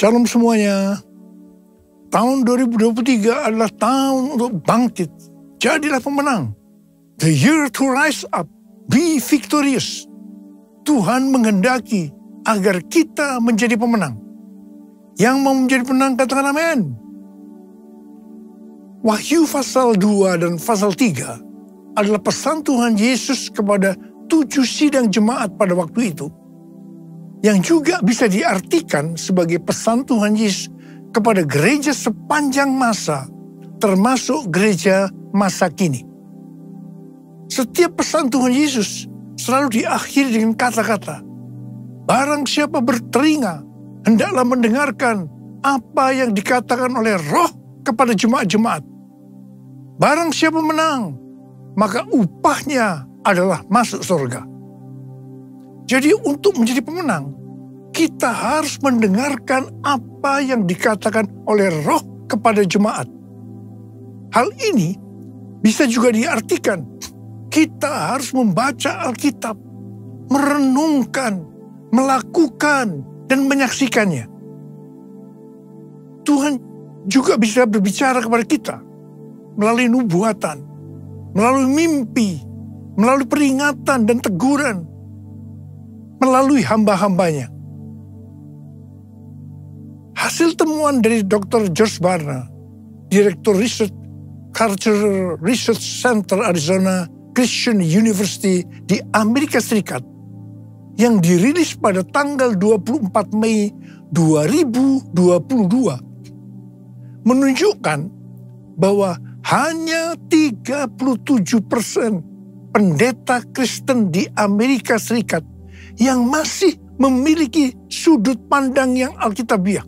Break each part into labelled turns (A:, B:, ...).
A: Shalom semuanya. Tahun 2023 adalah tahun untuk bangkit. Jadilah pemenang. The year to rise up. Be victorious. Tuhan menghendaki agar kita menjadi pemenang. Yang mau menjadi pemenang katakan amin. Wahyu pasal 2 dan pasal 3 adalah pesan Tuhan Yesus kepada 7 sidang jemaat pada waktu itu. Yang juga bisa diartikan sebagai pesan Tuhan Yesus kepada gereja sepanjang masa, termasuk gereja masa kini. Setiap pesan Tuhan Yesus selalu diakhiri dengan kata-kata, barang siapa bertelinga, hendaklah mendengarkan apa yang dikatakan oleh Roh kepada jemaat-jemaat. Barang siapa menang, maka upahnya adalah masuk surga. Jadi untuk menjadi pemenang, kita harus mendengarkan apa yang dikatakan oleh Roh kepada jemaat. Hal ini bisa juga diartikan, kita harus membaca Alkitab, merenungkan, melakukan, dan menyaksikannya. Tuhan juga bisa berbicara kepada kita melalui nubuatan, melalui mimpi, melalui peringatan dan teguran, melalui hamba-hambanya. Hasil temuan dari Dr. George Barna, Direktur Riset Cultural Research Center Arizona Christian University di Amerika Serikat, yang dirilis pada tanggal 24 Mei 2022, menunjukkan bahwa hanya 37% pendeta Kristen di Amerika Serikat yang masih memiliki sudut pandang yang alkitabiah.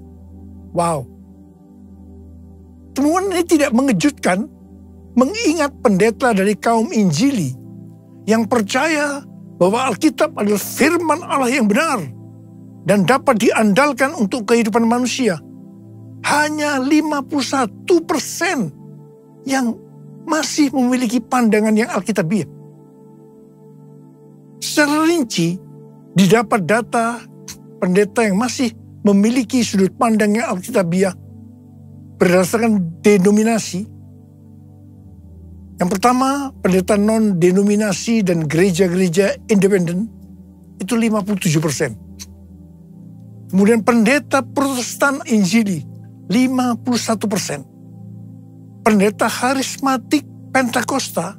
A: Wow. Temuan ini tidak mengejutkan, mengingat pendeta dari kaum Injili yang percaya bahwa Alkitab adalah firman Allah yang benar dan dapat diandalkan untuk kehidupan manusia. Hanya 51% yang masih memiliki pandangan yang alkitabiah. Secara rinci, didapat data pendeta yang masih memiliki sudut pandang yang alkitabiah berdasarkan denominasi. Yang pertama, pendeta non-denominasi dan gereja-gereja independen itu 57%. Kemudian pendeta Protestan Injili 51%. Pendeta karismatik Pentakosta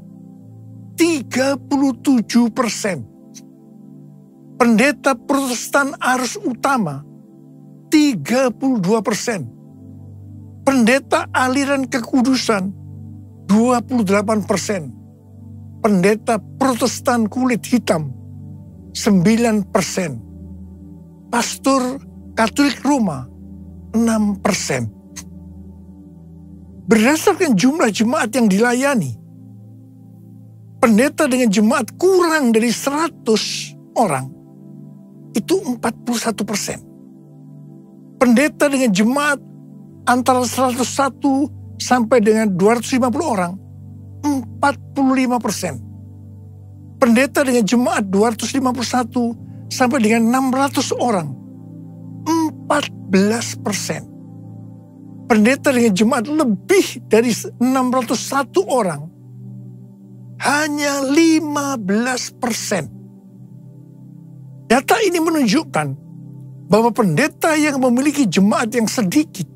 A: 37%. Pendeta Protestan Arus Utama 32%. Pendeta aliran kekudusan 28%. Pendeta Protestan kulit hitam 9%. Pastor Katolik Roma 6%. Berdasarkan jumlah jemaat yang dilayani, pendeta dengan jemaat kurang dari 100 orang itu 41%. Pendeta dengan jemaat antara 101 sampai dengan 250 orang 45%. Pendeta dengan jemaat 251 sampai dengan 600 orang 14%. Pendeta dengan jemaat lebih dari 601 orang hanya 15%. Data ini menunjukkan bahwa pendeta yang memiliki jemaat yang sedikit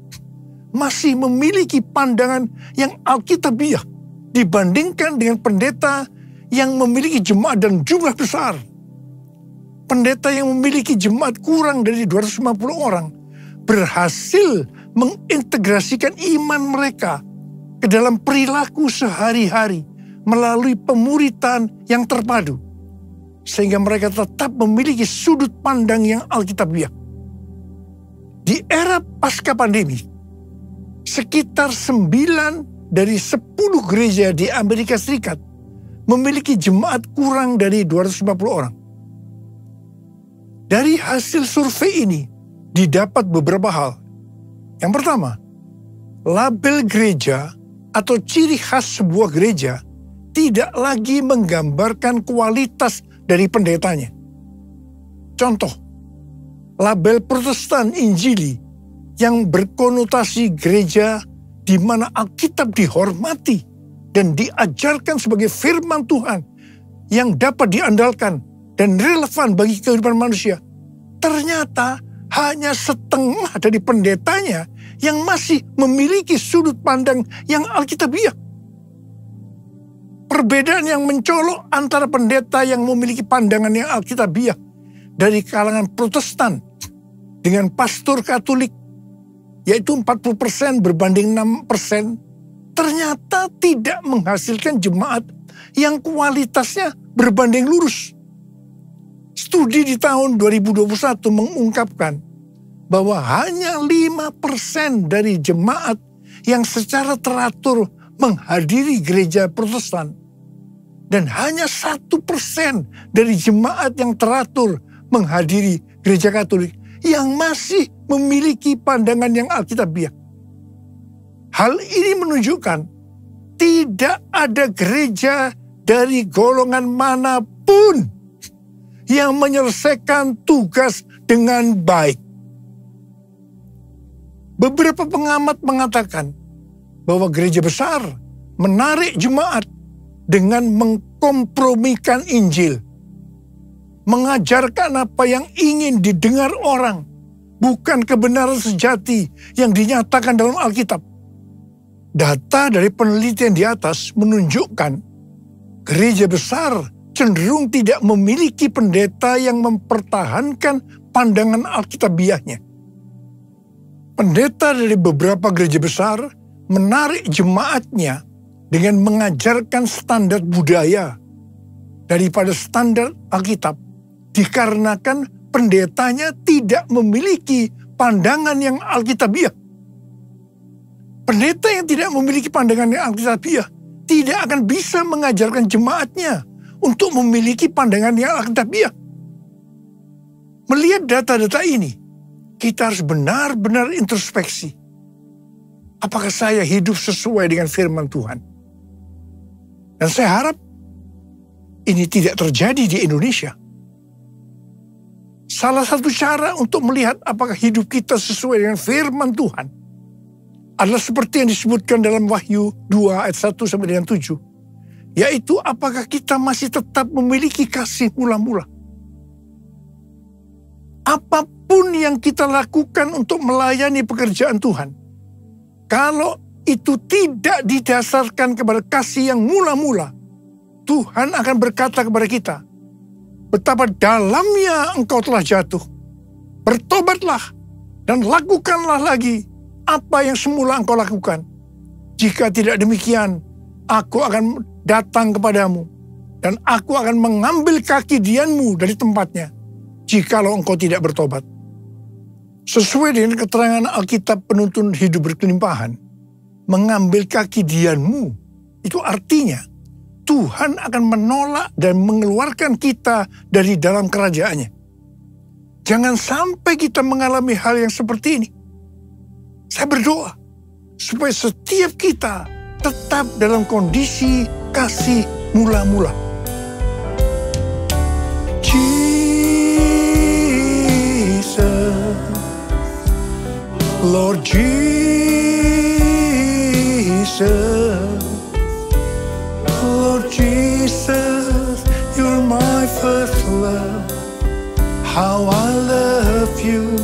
A: masih memiliki pandangan yang alkitabiah dibandingkan dengan pendeta yang memiliki jemaat dan jumlah besar. Pendeta yang memiliki jemaat kurang dari 250 orang berhasil mengintegrasikan iman mereka ke dalam perilaku sehari-hari melalui pemuritan yang terpadu, sehingga mereka tetap memiliki sudut pandang yang alkitabiah. Di era pasca pandemi, sekitar 9 dari 10 gereja di Amerika Serikat memiliki jemaat kurang dari 250 orang. Dari hasil survei ini didapat beberapa hal. Yang pertama, label gereja atau ciri khas sebuah gereja tidak lagi menggambarkan kualitas dari pendetanya. Contoh, label Protestan Injili yang berkonotasi gereja di mana Alkitab dihormati dan diajarkan sebagai firman Tuhan yang dapat diandalkan dan relevan bagi kehidupan manusia, ternyata hanya setengah dari pendetanya yang masih memiliki sudut pandang yang alkitabiah. Perbedaan yang mencolok antara pendeta yang memiliki pandangan yang alkitabiah dari kalangan Protestan dengan pastor Katolik, yaitu 40% berbanding 6%, ternyata tidak menghasilkan jemaat yang kualitasnya berbanding lurus. Studi di tahun 2021 mengungkapkan bahwa hanya 5% dari jemaat yang secara teratur menghadiri gereja Protestan dan hanya 1% dari jemaat yang teratur menghadiri gereja Katolik yang masih memiliki pandangan yang alkitabiah. Hal ini menunjukkan tidak ada gereja dari golongan manapun yang menyelesaikan tugas dengan baik. Beberapa pengamat mengatakan bahwa gereja besar menarik jemaat dengan mengkompromikan Injil, mengajarkan apa yang ingin didengar orang, bukan kebenaran sejati yang dinyatakan dalam Alkitab. Data dari penelitian di atas menunjukkan gereja besar cenderung tidak memiliki pendeta yang mempertahankan pandangan alkitabiahnya. Pendeta dari beberapa gereja besar menarik jemaatnya dengan mengajarkan standar budaya daripada standar Alkitab, dikarenakan pendetanya tidak memiliki pandangan yang alkitabiah. Pendeta yang tidak memiliki pandangan yang alkitabiah tidak akan bisa mengajarkan jemaatnya untuk memiliki pandangan yang alkitabiah. Melihat data-data ini, kita harus benar-benar introspeksi. Apakah saya hidup sesuai dengan firman Tuhan? Dan saya harap ini tidak terjadi di Indonesia. Salah satu cara untuk melihat apakah hidup kita sesuai dengan firman Tuhan adalah seperti yang disebutkan dalam Wahyu 2 ayat 1 sampai dengan 7. Yaitu apakah kita masih tetap memiliki kasih mula-mula. Apapun yang kita lakukan untuk melayani pekerjaan Tuhan, kalau itu tidak didasarkan kepada kasih yang mula-mula, Tuhan akan berkata kepada kita, betapa dalamnya engkau telah jatuh. Bertobatlah dan lakukanlah lagi apa yang semula engkau lakukan. Jika tidak demikian, aku akan datang kepadamu dan aku akan mengambil kaki dianmu dari tempatnya jikalau engkau tidak bertobat. Sesuai dengan keterangan Alkitab penuntun hidup berkelimpahan, mengambil kaki dianmu itu artinya Tuhan akan menolak dan mengeluarkan kita dari dalam kerajaannya. Jangan sampai kita mengalami hal yang seperti ini. Saya berdoa supaya setiap kita tetap dalam kondisi kasih mula-mula. Jesus, Lord Jesus, Lord Jesus, you're my first love. How I love you.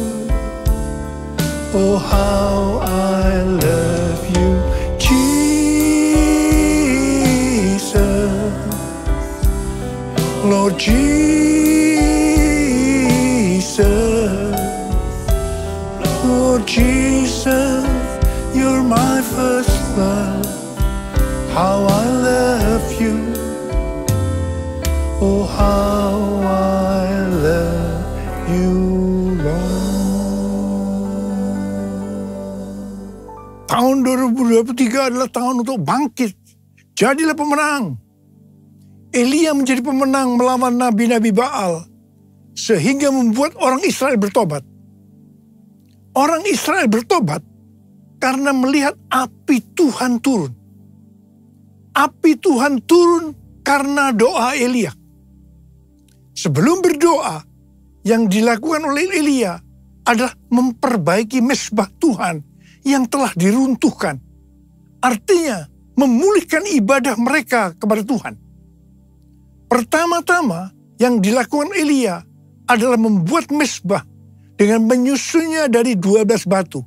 A: Oh, how I love you, Jesus, Lord Jesus, Lord Jesus, you're my first love. How I love you, oh, how I love you, Lord. Tahun 2023 adalah tahun untuk bangkit. Jadilah pemenang. Elia menjadi pemenang melawan nabi-nabi Baal, sehingga membuat orang Israel bertobat. Orang Israel bertobat karena melihat api Tuhan turun. Api Tuhan turun karena doa Elia. Sebelum berdoa, yang dilakukan oleh Elia adalah memperbaiki mezbah Tuhan yang telah diruntuhkan. Artinya, memulihkan ibadah mereka kepada Tuhan. Pertama-tama yang dilakukan Elia adalah membuat mezbah dengan menyusunnya dari 12 batu.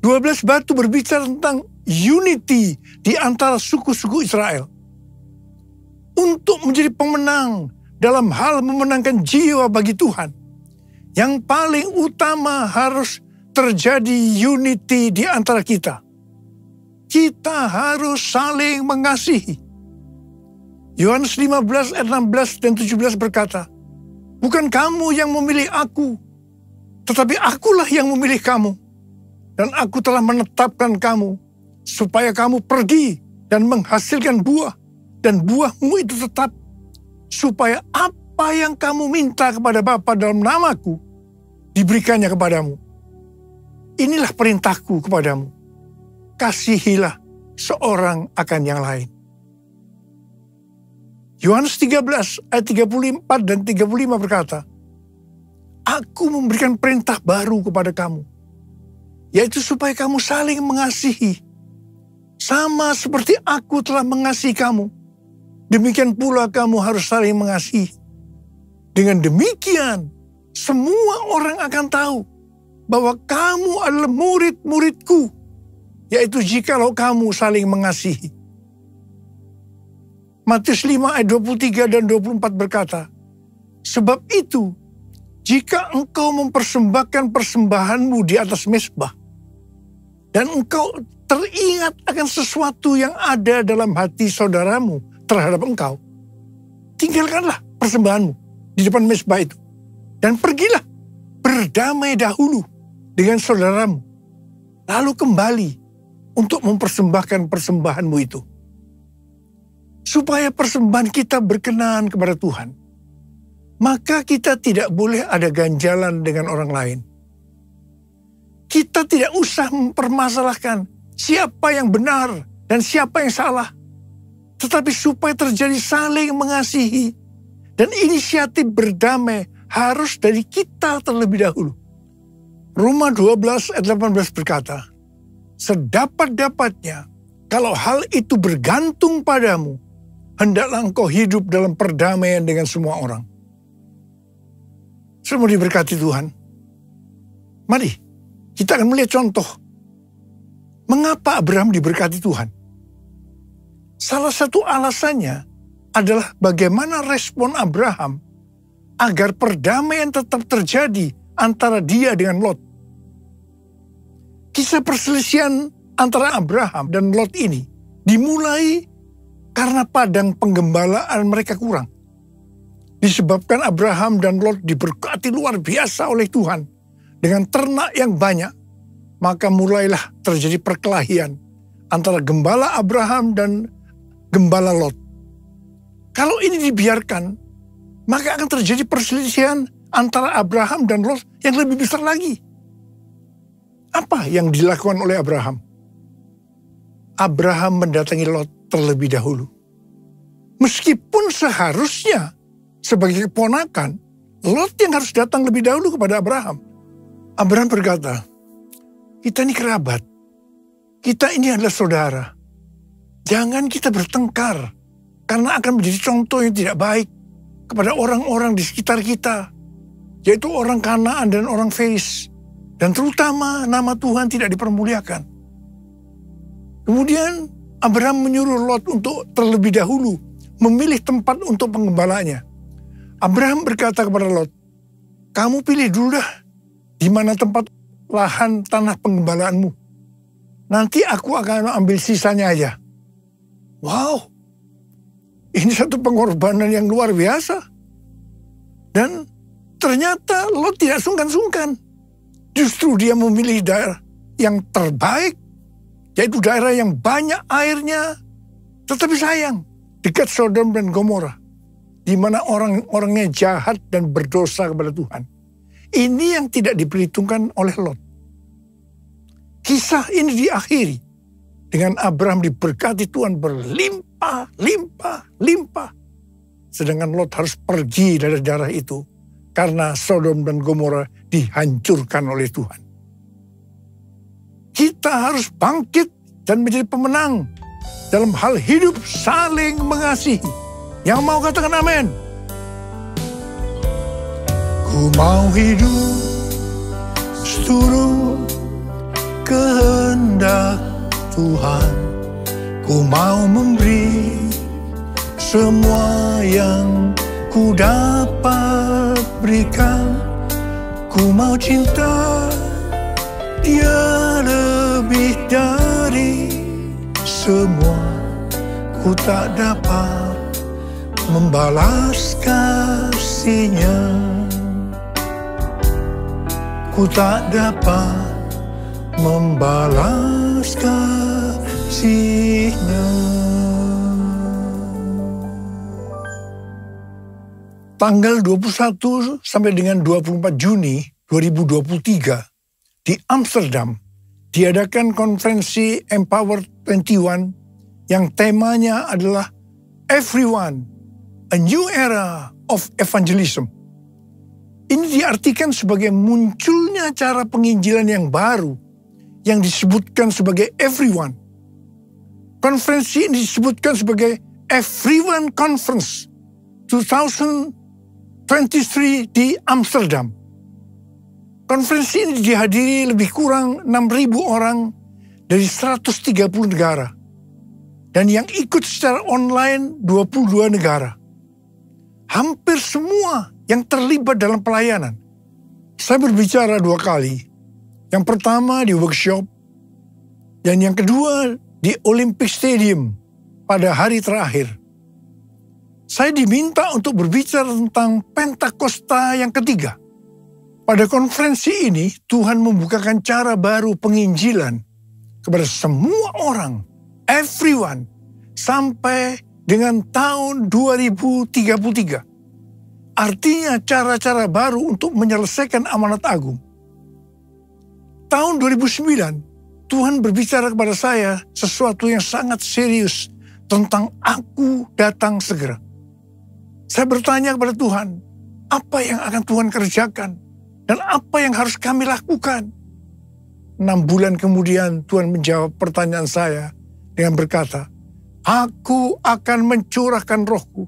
A: 12 batu berbicara tentang unity di antara suku-suku Israel. Untuk menjadi pemenang dalam hal memenangkan jiwa bagi Tuhan, yang paling utama harus terjadi unity di antara kita. Kita harus saling mengasihi. Yohanes 15 ayat 16 dan 17 berkata, "Bukan kamu yang memilih aku, tetapi akulah yang memilih kamu. Dan aku telah menetapkan kamu, supaya kamu pergi dan menghasilkan buah, dan buahmu itu tetap, supaya apa yang kamu minta kepada Bapa dalam namaku, diberikannya kepadamu. Inilah perintahku kepadamu, kasihilah seorang akan yang lain." Yohanes 13 ayat 34 dan 35 berkata, "Aku memberikan perintah baru kepada kamu, yaitu supaya kamu saling mengasihi. Sama seperti aku telah mengasihi kamu, demikian pula kamu harus saling mengasihi. Dengan demikian, semua orang akan tahu bahwa kamu adalah murid-muridku, yaitu jikalau kamu saling mengasihi." Matius 5 ayat 23 dan 24 berkata, "Sebab itu, jika engkau mempersembahkan persembahanmu di atas mezbah, dan engkau teringat akan sesuatu yang ada dalam hati saudaramu terhadap engkau, tinggalkanlah persembahanmu di depan mezbah itu, dan pergilah berdamai dahulu dengan saudaramu, lalu kembali untuk mempersembahkan persembahanmu itu." Supaya persembahan kita berkenan kepada Tuhan, maka kita tidak boleh ada ganjalan dengan orang lain. Kita tidak usah mempermasalahkan siapa yang benar dan siapa yang salah, tetapi supaya terjadi saling mengasihi dan inisiatif berdamai harus dari kita terlebih dahulu. Roma 12 ayat 18 berkata, "Sedapat-dapatnya, kalau hal itu bergantung padamu, hendaklah engkau hidup dalam perdamaian dengan semua orang." Semua diberkati Tuhan. Mari kita akan melihat contoh mengapa Abraham diberkati Tuhan. Salah satu alasannya adalah bagaimana respon Abraham agar perdamaian tetap terjadi antara dia dengan Lot. Kisah perselisihan antara Abraham dan Lot ini dimulai karena padang penggembalaan mereka kurang. Disebabkan Abraham dan Lot diberkati luar biasa oleh Tuhan dengan ternak yang banyak, maka mulailah terjadi perkelahian antara gembala Abraham dan gembala Lot. Kalau ini dibiarkan, maka akan terjadi perselisihan antara Abraham dan Lot yang lebih besar lagi. Apa yang dilakukan oleh Abraham? Abraham mendatangi Lot terlebih dahulu. Meskipun seharusnya sebagai keponakan, Lot yang harus datang lebih dahulu kepada Abraham. Abraham berkata, "Kita ini kerabat, kita ini adalah saudara. Jangan kita bertengkar, karena akan menjadi contoh yang tidak baik kepada orang-orang di sekitar kita, yaitu orang Kanaan dan orang Feris, dan terutama nama Tuhan tidak dipermuliakan." Kemudian Abraham menyuruh Lot untuk terlebih dahulu memilih tempat untuk penggembalanya. Abraham berkata kepada Lot, "Kamu pilih dulu dah di mana tempat lahan tanah penggembalaanmu. Nanti aku akan ambil sisanya aja." Wow, ini satu pengorbanan yang luar biasa. Dan ternyata Lot tidak sungkan-sungkan. Justru dia memilih daerah yang terbaik, yaitu daerah yang banyak airnya, tetapi sayang, dekat Sodom dan Gomora, di mana orang-orangnya jahat dan berdosa kepada Tuhan. Ini yang tidak diperhitungkan oleh Lot. Kisah ini diakhiri dengan Abraham diberkati Tuhan berlimpah, limpah, limpah. Sedangkan Lot harus pergi dari daerah itu karena Sodom dan Gomora dihancurkan oleh Tuhan. Kita harus bangkit dan menjadi pemenang dalam hal hidup saling mengasihi. Yang mau katakan amin. Ku mau hidup seturut kehendak Tuhan. Ku mau memberi semua yang ku dapat berikan. Ku mau cinta Dia lebih dari semua. Ku tak dapat membalas kasih-Nya. Ku tak dapat membalas kasih-Nya. Tanggal 21 sampai dengan 24 Juni 2023 di Amsterdam diadakan konferensi Empower 21 yang temanya adalah Everyone, a New Era of Evangelism. Ini diartikan sebagai munculnya cara penginjilan yang baru yang disebutkan sebagai Everyone. Konferensi ini disebutkan sebagai Everyone Conference 2023 di Amsterdam. Konferensi ini dihadiri lebih kurang 6.000 orang dari 130 negara. Dan yang ikut secara online 22 negara. Hampir semua yang terlibat dalam pelayanan. Saya berbicara 2 kali. Yang pertama di workshop. Dan yang kedua di Olympic Stadium pada hari terakhir. Saya diminta untuk berbicara tentang Pentakosta yang ketiga. Pada konferensi ini, Tuhan membukakan cara baru penginjilan kepada semua orang, everyone, sampai dengan tahun 2033. Artinya cara-cara baru untuk menyelesaikan amanat agung. Tahun 2009, Tuhan berbicara kepada saya sesuatu yang sangat serius tentang aku datang segera. Saya bertanya kepada Tuhan, apa yang akan Tuhan kerjakan? Dan apa yang harus kami lakukan? 6 bulan kemudian Tuhan menjawab pertanyaan saya dengan berkata, Aku akan mencurahkan rohku.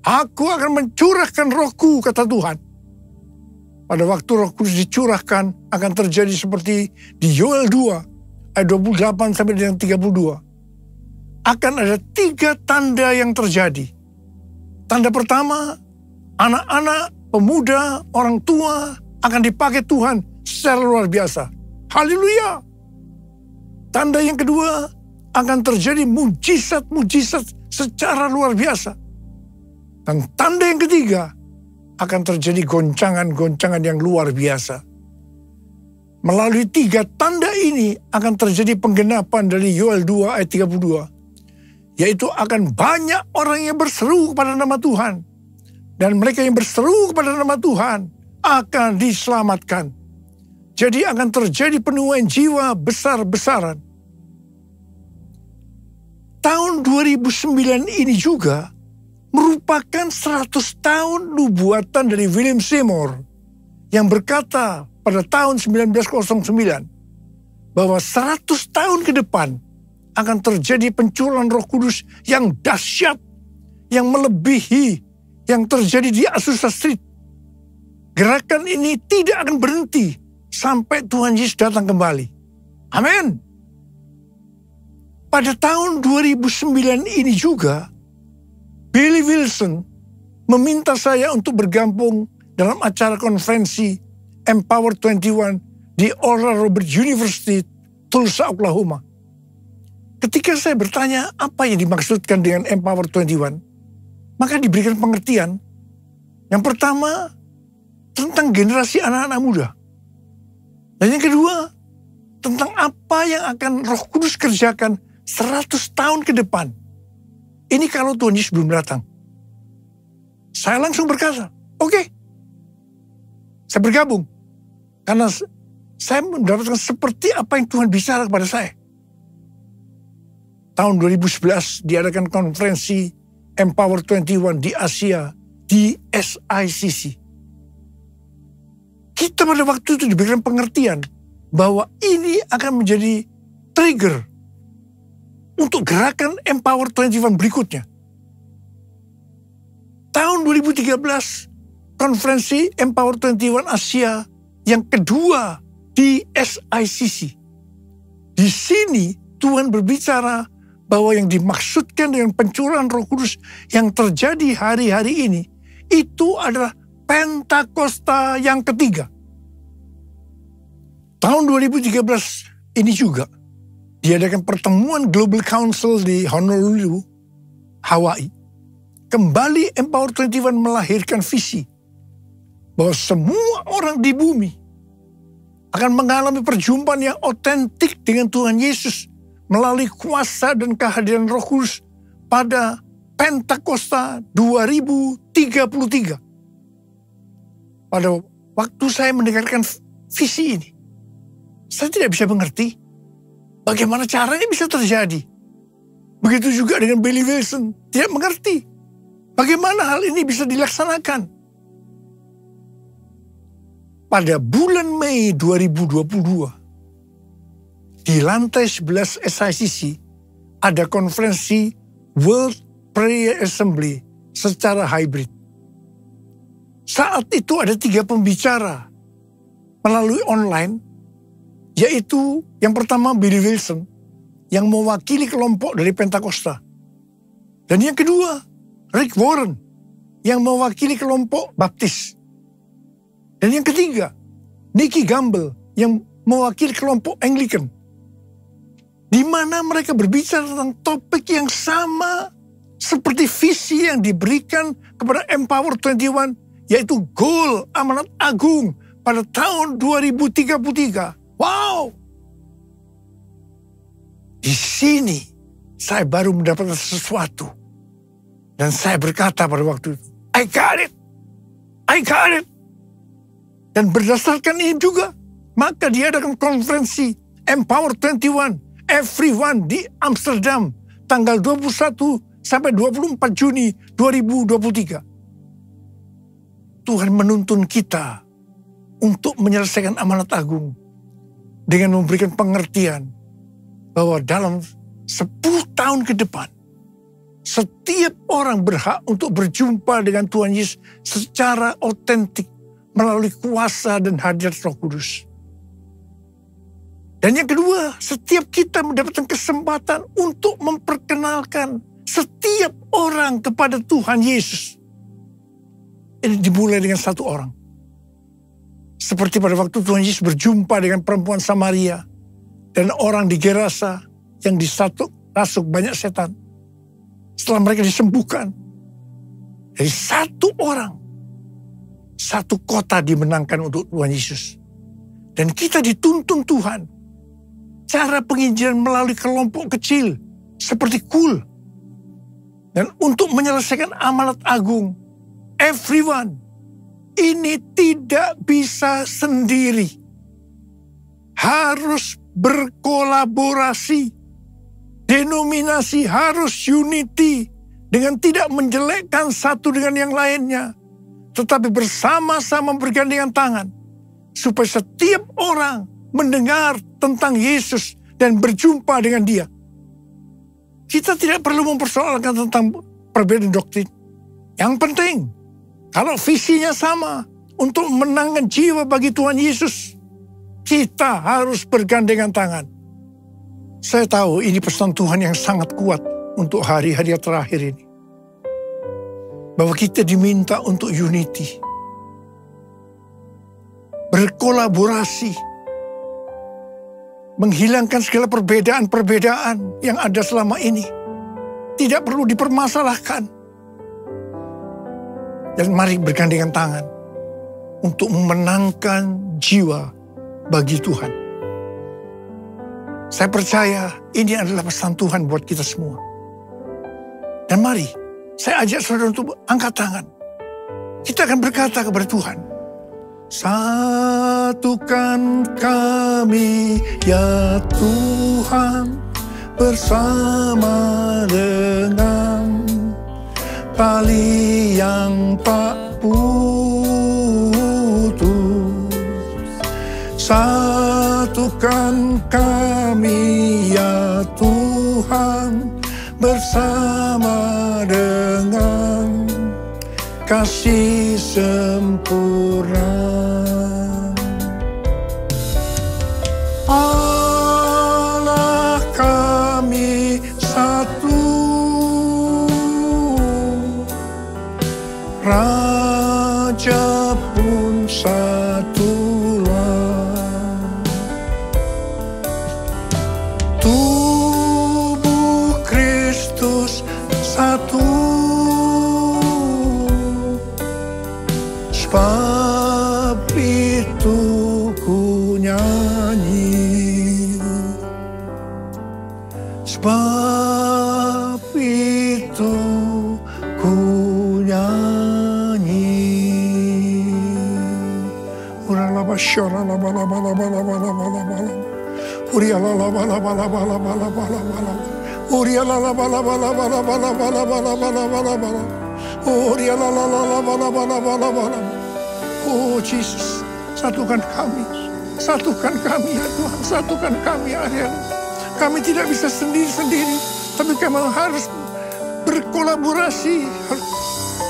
A: Aku akan mencurahkan rohku, kata Tuhan. Pada waktu Roh Kudus dicurahkan akan terjadi seperti di Yoel 2 ayat 28 sampai dengan 32. Akan ada 3 tanda yang terjadi. Tanda pertama, anak-anak, pemuda, orang tua akan dipakai Tuhan secara luar biasa. Haleluya. Tanda yang kedua, akan terjadi mujizat-mujizat secara luar biasa. Dan tanda yang ketiga, akan terjadi goncangan-goncangan yang luar biasa. Melalui 3 tanda ini akan terjadi penggenapan dari Yoel 2 ayat 32. Yaitu akan banyak orang yang berseru kepada nama Tuhan. Dan mereka yang berseru kepada nama Tuhan akan diselamatkan. Jadi akan terjadi penuaian jiwa besar-besaran. Tahun 2009 ini juga merupakan 100 tahun nubuatan dari William Seymour yang berkata pada tahun 1909 bahwa 100 tahun ke depan akan terjadi pencurahan Roh Kudus yang dahsyat, yang melebihi yang terjadi di Azusa Street. Gerakan ini tidak akan berhenti sampai Tuhan Yesus datang kembali. Amin. Pada tahun 2009 ini juga, Billy Wilson meminta saya untuk bergabung dalam acara konferensi Empower 21 di Oral Roberts University, Tulsa, Oklahoma. Ketika saya bertanya apa yang dimaksudkan dengan Empower 21, maka diberikan pengertian. Yang pertama, tentang generasi anak-anak muda. Dan yang kedua, tentang apa yang akan Roh Kudus kerjakan 100 tahun ke depan. Ini kalau Tuhan Yesus belum datang. Saya langsung berkata, oke. Saya bergabung. Karena saya mendapatkan seperti apa yang Tuhan bicara kepada saya. Tahun 2011 diadakan konferensi Empower 21 di Asia, di SICC. kita pada waktu itu diberikan pengertian bahwa ini akan menjadi trigger untuk gerakan Empower 21 berikutnya. Tahun 2013, konferensi Empower 21 Asia yang kedua di SICC. Di sini Tuhan berbicara bahwa yang dimaksudkan dengan pencurahan Roh Kudus yang terjadi hari-hari ini itu adalah Pentakosta yang ketiga. Tahun 2013 ini juga diadakan pertemuan Global Council di Honolulu, Hawaii. Kembali Empower 21 melahirkan visi bahwa semua orang di bumi akan mengalami perjumpaan yang otentik dengan Tuhan Yesus melalui kuasa dan kehadiran Roh Kudus pada Pentakosta 2033. Pada waktu saya mendengarkan visi ini, saya tidak bisa mengerti bagaimana caranya bisa terjadi. Begitu juga dengan Billy Wilson, tidak mengerti bagaimana hal ini bisa dilaksanakan. Pada bulan Mei 2022, di lantai 11 SICC, ada konferensi World Prayer Assembly secara hybrid. Saat itu ada 3 pembicara melalui online, yaitu yang pertama Billy Wilson, yang mewakili kelompok dari Pentakosta. Dan yang kedua, Rick Warren, yang mewakili kelompok Baptis. Dan yang ketiga, Nicky Gamble, yang mewakili kelompok Anglican. Di mana mereka berbicara tentang topik yang sama seperti visi yang diberikan kepada Empower 21, yaitu goal amanat agung pada tahun 2033. Wow! Di sini saya baru mendapatkan sesuatu. Dan saya berkata pada waktu itu, I got it! I got it! Dan berdasarkan ini juga, maka diadakan konferensi Empower 21, Everyone di Amsterdam, tanggal 21 sampai 24 Juni 2023. Tuhan menuntun kita untuk menyelesaikan amanat agung dengan memberikan pengertian bahwa dalam 10 tahun ke depan, setiap orang berhak untuk berjumpa dengan Tuhan Yesus secara otentik melalui kuasa dan hadirat Roh Kudus. Dan yang kedua, setiap kita mendapatkan kesempatan untuk memperkenalkan setiap orang kepada Tuhan Yesus. Ini dimulai dengan satu orang. Seperti pada waktu Tuhan Yesus berjumpa dengan perempuan Samaria dan orang di Gerasa yang rasuk banyak setan. Setelah mereka disembuhkan, dari satu orang, satu kota dimenangkan untuk Tuhan Yesus. Dan kita dituntun Tuhan. Cara penginjilan melalui kelompok kecil seperti KUL. Dan untuk menyelesaikan amanat agung, everyone, ini tidak bisa sendiri. Harus berkolaborasi. Denominasi harus unity dengan tidak menjelekkan satu dengan yang lainnya. Tetapi bersama-sama bergandengan tangan. Supaya setiap orang mendengar tentang Yesus dan berjumpa dengan Dia. Kita tidak perlu mempersoalkan tentang perbedaan doktrin. Yang penting, kalau visinya sama untuk menangkan jiwa bagi Tuhan Yesus, kita harus bergandengan tangan. Saya tahu ini pesan Tuhan yang sangat kuat untuk hari-hari terakhir ini. Bahwa kita diminta untuk unity. Berkolaborasi. Menghilangkan segala perbedaan-perbedaan yang ada selama ini. Tidak perlu dipermasalahkan. Dan mari bergandengan tangan untuk memenangkan jiwa bagi Tuhan. Saya percaya ini adalah pesan Tuhan buat kita semua. Dan mari, saya ajak saudara untuk angkat tangan. Kita akan berkata kepada Tuhan, satukan kami ya Tuhan bersama dengan tali yang tak putus. Satukan kami ya Tuhan bersama dengan kasih sempurna. Allah kami satu, Raja pun satulah. Tubuh Kristus satu, sebab itu ku nyanyi, sebab itu ku nyanyi. Uralaba syaralaba laba laba laba laba laba laba. Urialaba laba laba laba laba laba laba. Urialaba laba laba laba laba laba laba laba laba. Urialaba laba laba laba laba laba. Oh Jesus, satukan kami ya Tuhan, satukan kami ya Tuhan. Kami tidak bisa sendiri-sendiri, tapi kami harus berkolaborasi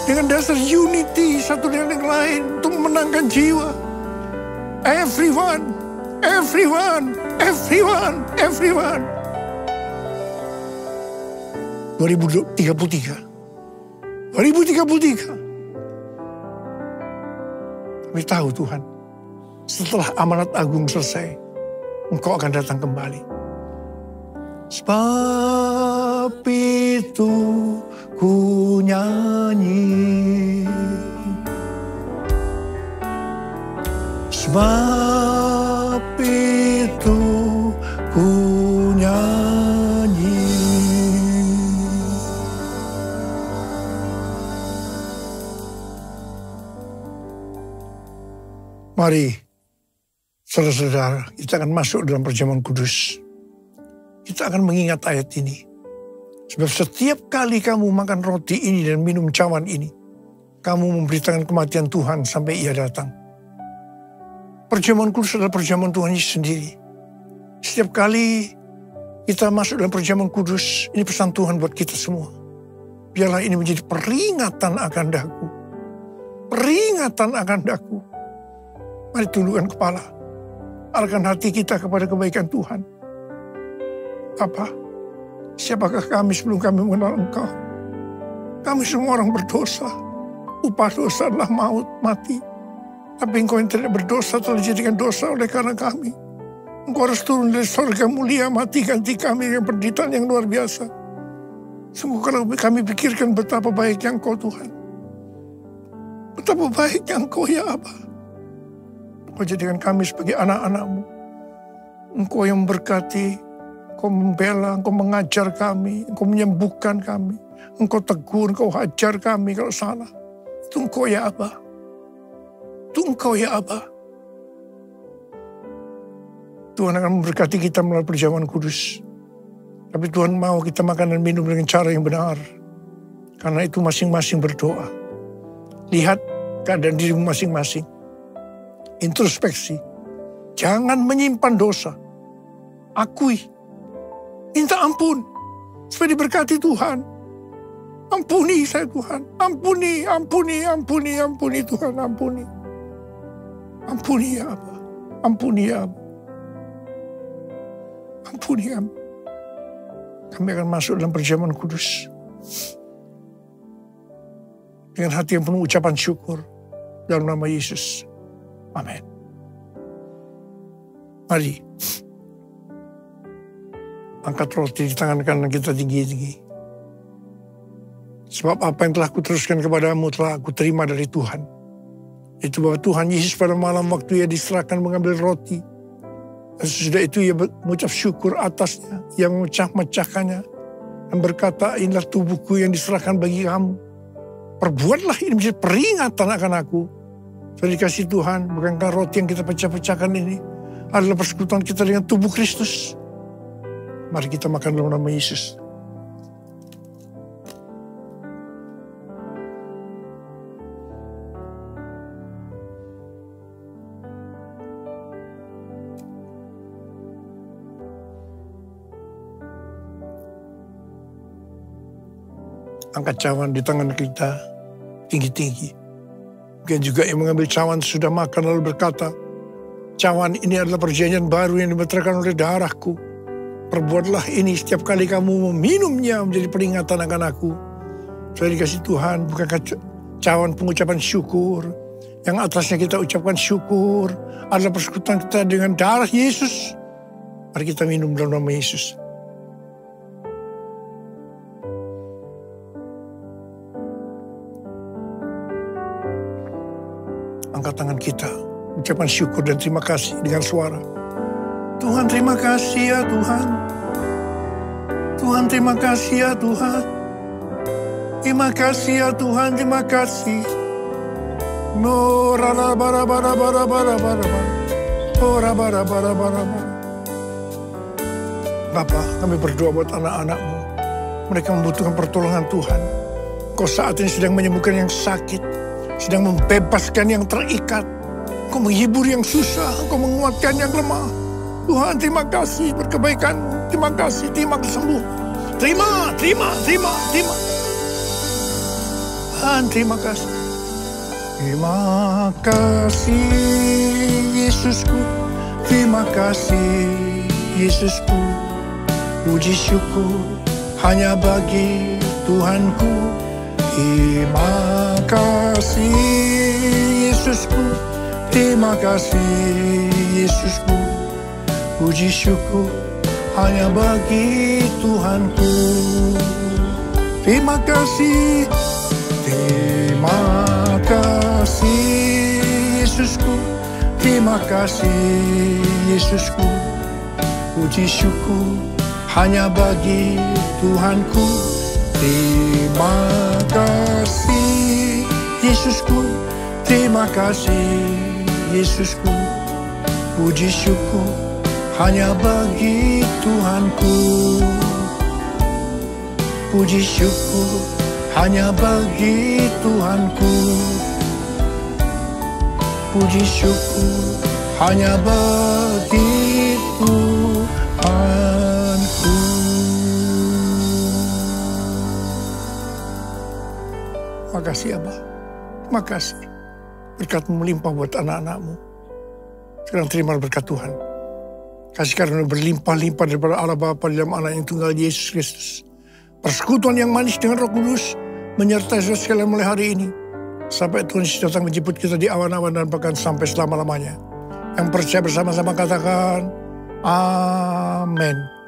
A: dengan dasar unity satu dengan yang lain untuk memenangkan jiwa. Everyone. 2033. Kami tahu Tuhan, setelah amanat agung selesai, Engkau akan datang kembali. Sebab itu ku nyanyi, sebab itu ku nyanyi. Mari, saudara-saudara, kita akan masuk dalam perjamuan kudus. Kita akan mengingat ayat ini. Sebab setiap kali kamu makan roti ini dan minum cawan ini, kamu memberitakan kematian Tuhan sampai Ia datang. Perjamuan kudus adalah perjamuan Tuhan Yesus sendiri. Setiap kali kita masuk dalam perjamuan kudus, ini pesan Tuhan buat kita semua. Biarlah ini menjadi peringatan akan daku. Peringatan akan daku. Mari tundukkan kepala. Arahkan hati kita kepada kebaikan Tuhan. Apa? Siapakah kami sebelum kami mengenal Engkau? Kami semua orang berdosa. Upah dosa adalah maut, mati. Tapi Engkau yang tidak berdosa telah dijadikan dosa oleh karena kami. Engkau harus turun dari surga mulia, mati ganti kami dengan penderitaan yang luar biasa. Sungguh kalau kami pikirkan betapa baiknya Engkau Tuhan. Betapa baiknya Engkau ya Abba. Engkau jadikan kami sebagai anak-anak-Mu. Engkau yang memberkati, Engkau membela, Engkau mengajar kami, Engkau menyembuhkan kami. Engkau tegur, Engkau hajar kami kalau salah. Itu Engkau ya Abba. Itu Engkau ya Abba. Tuhan akan memberkati kita melalui perjamuan kudus. Tapi Tuhan mau kita makan dan minum dengan cara yang benar. Karena itu masing-masing berdoa. Lihat keadaan dirimu masing-masing. Introspeksi. Jangan menyimpan dosa. Akui. Minta ampun. Supaya diberkati Tuhan. Ampuni saya Tuhan. Ampuni Tuhan. Ampuni. Ampuni ya Abba. Ampuni ya Abba. Ampuni ya Abba. Kami akan masuk dalam perjamuan kudus. Dengan hati yang penuh ucapan syukur. Dalam nama Yesus. Amin. Mari. Angkat roti di tangan kanan kita tinggi-tinggi. Sebab apa yang telah kuteruskan kepadamu telah aku terima dari Tuhan. Itu bahwa Tuhan Yesus pada malam waktu Ia diserahkan mengambil roti. Dan sesudah itu Ia mengucap syukur atasnya. Ia memecah-mecahkannya. Dan berkata, inilah tubuhku yang diserahkan bagi kamu. Perbuatlah ini menjadi peringatan akan aku. Sudah dikasih Tuhan, bukankah roti yang kita pecah-pecahkan ini adalah persekutuan kita dengan tubuh Kristus. Mari kita makan dalam nama Yesus. angkat cawan di tangan kita tinggi-tinggi. Mungkin juga yang mengambil cawan sudah makan lalu berkata, cawan ini adalah perjanjian baru yang dimeteraikan oleh darahku. Perbuatlah ini setiap kali kamu meminumnya menjadi peringatan akan aku. Saya dikasih Tuhan, bukankah cawan pengucapan syukur, yang atasnya kita ucapkan syukur, adalah persekutuan kita dengan darah Yesus. Mari kita minum dalam nama Yesus. Angkat tangan kita, ucapan syukur dan terima kasih dengan suara. Tuhan terima kasih ya Tuhan. Tuhan terima kasih ya Tuhan. Terima kasih ya Tuhan, terima kasih. No rara bara bara bara bara bara bara. Ora bara bara bara bara. Bapa, kami berdoa buat anak-anak-Mu. Mereka membutuhkan pertolongan Tuhan. Kau saat ini sedang menyembuhkan yang sakit, sedang membebaskan yang terikat. Kau menghibur yang susah, Kau menguatkan yang lemah. Tuhan terima kasih berkebaikan-Mu. Terima kasih, terima kesembuhan. Terima. Tuhan terima kasih. Terima kasih Yesusku. Terima kasih Yesusku. Puji syukur hanya bagi Tuhanku. Terima kasih Yesusku. Terima kasih Yesusku. Puji syukur hanya bagi Tuhanku. Terima kasih. Terima kasih Yesusku. Terima kasih Yesusku. Puji syukur hanya bagi Tuhanku. Terima kasih Yesusku. Terima kasih Yesusku. Puji syukur hanya bagi Tuhanku. Puji syukur hanya bagi Tuhanku. Puji syukur hanya bagi Tuhanku. Terima kasih Abah. Terima kasih. Berkat-Mu melimpah buat anak-anak-Mu. Sekarang terima berkat Tuhan. Kasih karunia berlimpah-limpah daripada Allah Bapa dalam anak yang tunggal Yesus Kristus. Persekutuan yang manis dengan Roh Kudus menyertai saudara sekalian mulai hari ini. Sampai Tuhan Yesus datang menjemput kita di awan-awan dan bahkan sampai selama-lamanya. Yang percaya bersama-sama katakan, Amin.